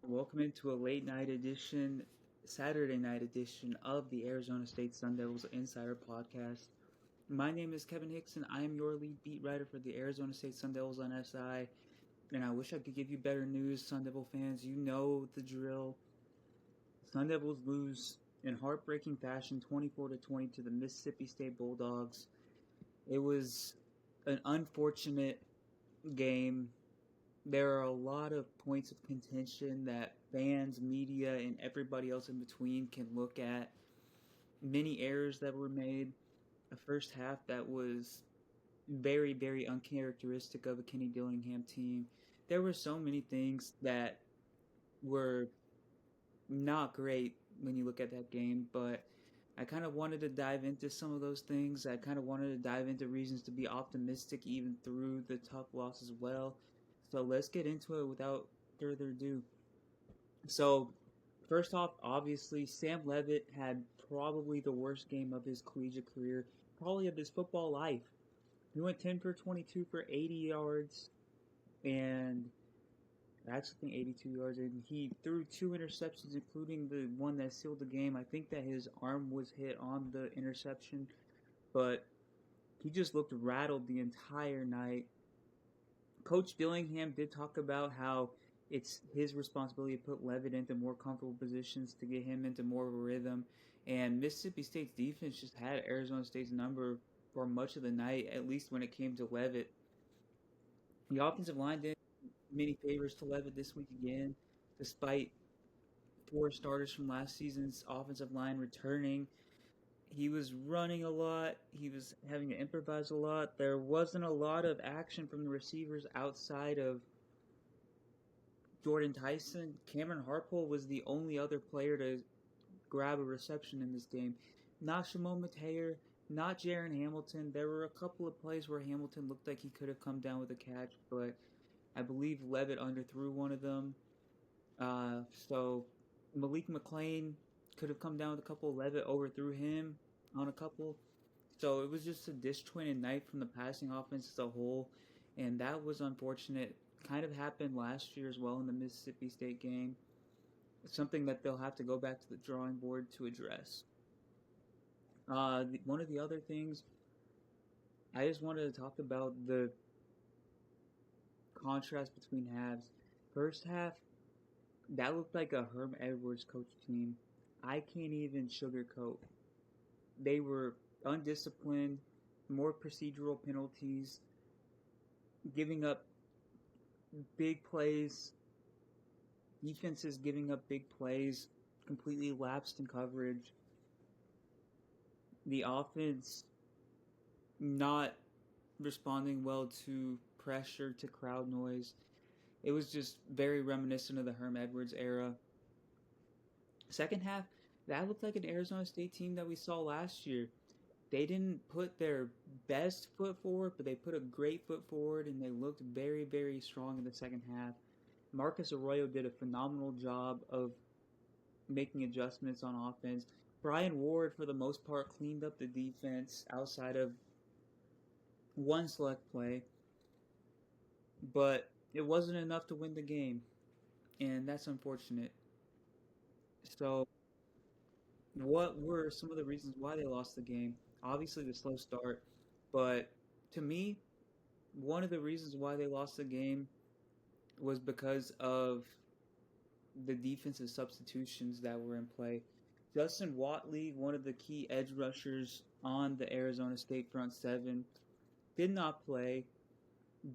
Welcome into a late night edition, Saturday night edition of the Arizona State Sun Devils Insider Podcast. My name is Kevin Hickson. I am your lead beat writer for the Arizona State Sun Devils on SI, and I wish I could give you better news, Sun Devil fans. You know the drill. Sun Devils lose in heartbreaking fashion, 24-20 to the Mississippi State Bulldogs. It was an unfortunate game. There are a lot of points of contention that fans, media, and everybody else in between can look at. Many errors that were made. A first half that was very, very uncharacteristic of a Kenny Dillingham team. There were so many things that were not great when you look at that game, but I kind of wanted to dive into some of those things. I kind of wanted to dive into reasons to be optimistic even through the tough loss as well. So let's get into it without further ado. So, first off, obviously, Sam Levitt had probably the worst game of his collegiate career, probably of his football life. He went 10 for 22 for 80 yards, and I actually think 82 yards, and he threw two interceptions, including the one that sealed the game. I think that his arm was hit on the interception, but he just looked rattled the entire night. Coach Dillingham did talk about how it's his responsibility to put Levitt into more comfortable positions to get him into more of a rhythm. And Mississippi State's defense just had Arizona State's number for much of the night, at least when it came to Levitt. The offensive line did many favors to Levitt this week again, despite four starters from last season's offensive line returning. He was running a lot. He was having to improvise a lot. There wasn't a lot of action from the receivers outside of Jordan Tyson. Cameron Harpole was the only other player to grab a reception in this game. Not Shimon Mateer, not Jaron Hamilton. There were a couple of plays where Hamilton looked like he could have come down with a catch, but I believe Levitt underthrew one of them. So Malik McClain could have come down with a couple. Levitt overthrew him on a couple. So it was just a disjointed night from the passing offense as a whole, and that was unfortunate. Kind of happened last year as well in the Mississippi State game. Something that they'll have to go back to the drawing board to address. One of the other things I just wanted to talk about the contrast between halves. First half, that looked like a Herm Edwards coach team. I can't even sugarcoat. They were undisciplined, more procedural penalties, giving up big plays, defenses giving up big plays, completely lapsed in coverage. The offense not responding well to pressure, to crowd noise. It was just very reminiscent of the Herm Edwards era. Second half, that looked like an Arizona State team that we saw last year. They didn't put their best foot forward, but they put a great foot forward, and they looked very, very strong in the second half. Marcus Arroyo did a phenomenal job of making adjustments on offense. Brian Ward, for the most part, cleaned up the defense outside of one select play, but it wasn't enough to win the game, and that's unfortunate. So, what were some of the reasons why they lost the game? Obviously, the slow start, but to me, one of the reasons why they lost the game was because of the defensive substitutions that were in play. Justin Watley, one of the key edge rushers on the Arizona State front seven, did not play.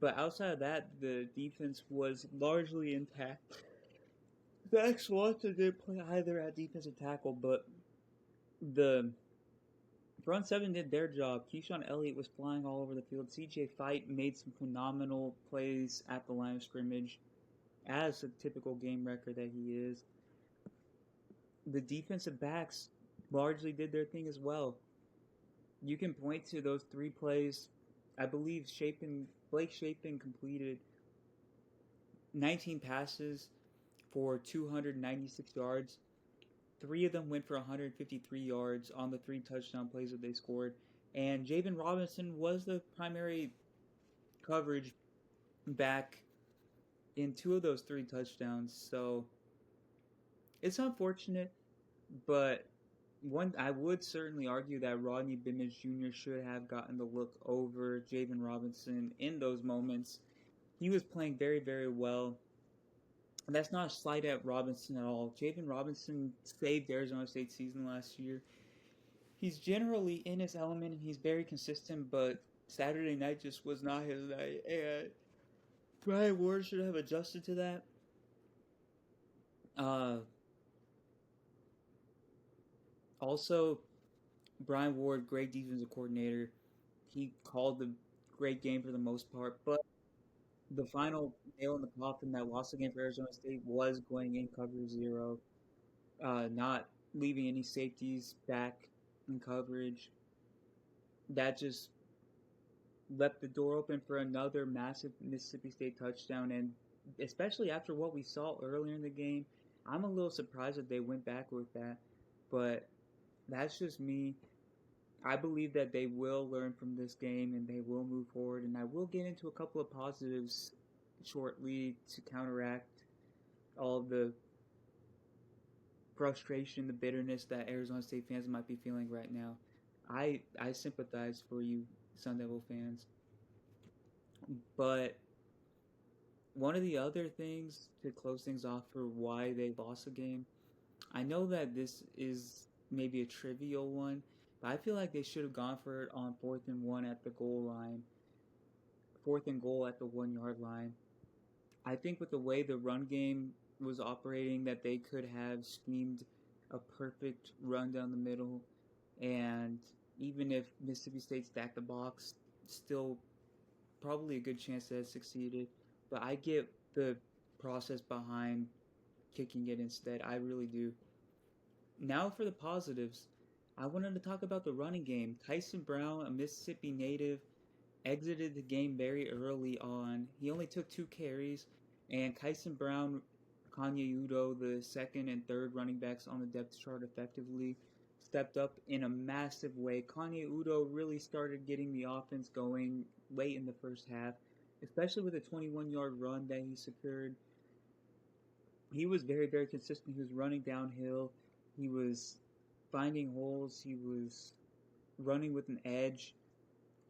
But outside of that, the defense was largely intact. Max Watson didn't play either at defensive tackle, but the front seven did their job. Keyshawn Elliott was flying all over the field. CJ Fight made some phenomenal plays at the line of scrimmage, as a typical game record that he is. The defensive backs largely did their thing as well. You can point to those three plays. I believe Blake Shapen completed 19 passes for 296 yards. Three of them went for 153 yards on the three touchdown plays that they scored. And Javen Robinson was the primary coverage back in two of those three touchdowns. So It's unfortunate, but one I would certainly argue that Rodney Bimage Jr. should have gotten the look over Javen Robinson in those moments. He was playing very, very well. And that's not a slight at Robinson at all. Javen Robinson saved Arizona State's season last year. He's generally in his element and he's very consistent, but Saturday night just was not his night. And Brian Ward should have adjusted to that. Uh, Also, Brian Ward, great defensive coordinator. He called the great game for the most part, but the final nail in the coffin that lost the game for Arizona State was going in cover zero, not leaving any safeties back in coverage. That just left the door open for another massive Mississippi State touchdown, and especially after what we saw earlier in the game, I'm a little surprised that they went back with that. But that's just me. I believe that they will learn from this game and they will move forward. And I will get into a couple of positives shortly to counteract all of the frustration, the bitterness that Arizona State fans might be feeling right now. I sympathize for you, Sun Devil fans. But one of the other things to close things off for why they lost the game, I know that this is maybe a trivial one, but I feel like they should have gone for it on 4th and 1 at the goal line, 4th and goal at the 1 yard line. I think with the way the run game was operating, that they could have schemed a perfect run down the middle, and even if Mississippi State stacked the box, still probably a good chance that it succeeded. But I get the process behind kicking it instead. I really do. Now for the positives. I wanted to talk about the running game. Tyson Brown, a Mississippi native, exited the game very early on. He only took 2 carries, and Kyson Brown, Kanye Udo, the second and third running backs on the depth chart, effectively stepped up in a massive way. Kanye Udo really started getting the offense going late in the first half, especially with a 21-yard run that he secured. He was very, very consistent. He was running downhill. He was finding holes. He was running with an edge.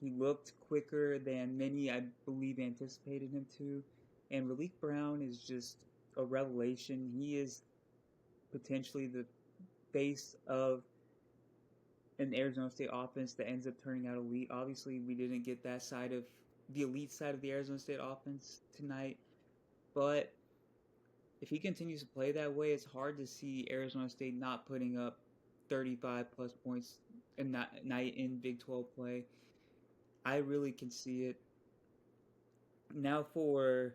He looked quicker than many, I believe, anticipated him to. And Malik Brown is just a revelation. He is potentially the face of an Arizona State offense that ends up turning out elite. Obviously, we didn't get that side of the elite side of the Arizona State offense tonight, but if he continues to play that way, it's hard to see Arizona State not putting up 35 plus points a night in Big 12 play. I really can see it. Now for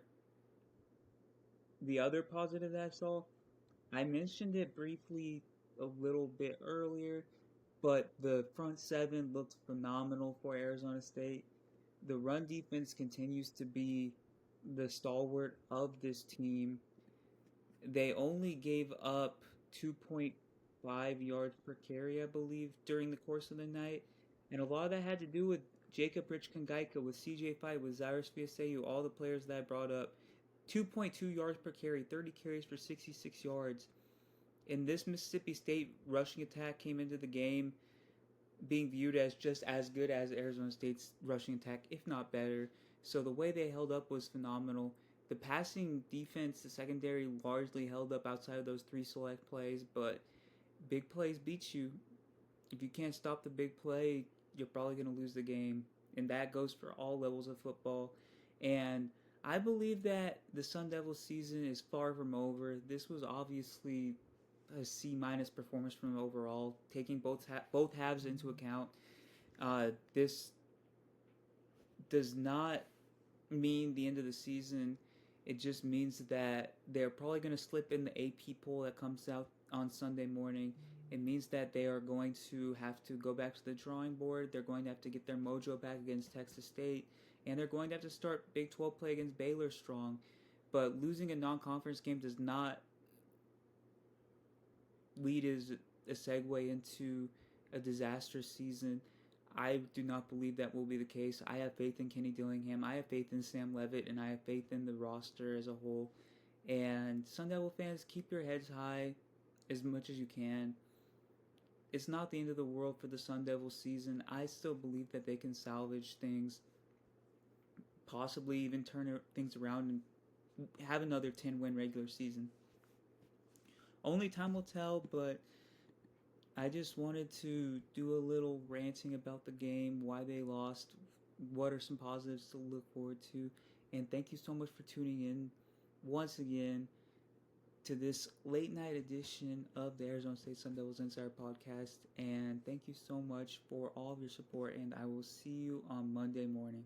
the other positive that I saw, I mentioned it briefly a little bit earlier, but the front seven looked phenomenal for Arizona State. The run defense continues to be the stalwart of this team. They only gave up 2.5 yards per carry, I believe, during the course of the night. And a lot of that had to do with Jacob Richkangaika, with CJ Fight, with Cyrus Fiaseu, all the players that I brought up. 2.2 yards per carry, 30 carries for 66 yards. And this Mississippi State rushing attack came into the game being viewed as just as good as Arizona State's rushing attack, if not better. So the way they held up was phenomenal. The passing defense, the secondary, largely held up outside of those 3 select plays, but big plays beat you. If you can't stop the big play, you're probably going to lose the game. And that goes for all levels of football. And I believe that the Sun Devils season is far from over. This was obviously a C- performance from overall, taking both halves into account. This does not mean the end of the season. It just means that they're probably going to slip in the AP poll that comes out on Sunday morning. It means that they are going to have to go back to the drawing board. They're going to have to get their mojo back against Texas State, and they're going to have to start Big 12 play against Baylor strong. But losing a non-conference game does not lead as a segue into a disastrous season. I do not believe that will be the case. I have faith in Kenny Dillingham. I have faith in Sam Levitt, and I have faith in the roster as a whole. And Sun Devil fans, keep your heads high. as much as you can. It's not the end of the world for the Sun Devils season. I still believe that they can salvage things, possibly even turn things around and have another 10-win regular season. Only time will tell, but I just wanted to do a little ranting about the game, why they lost, what are some positives to look forward to, and thank you so much for tuning in once again to this late night edition of the Arizona State Sun Devils Insider Podcast. And thank you so much for all of your support, and I will see you on Monday morning.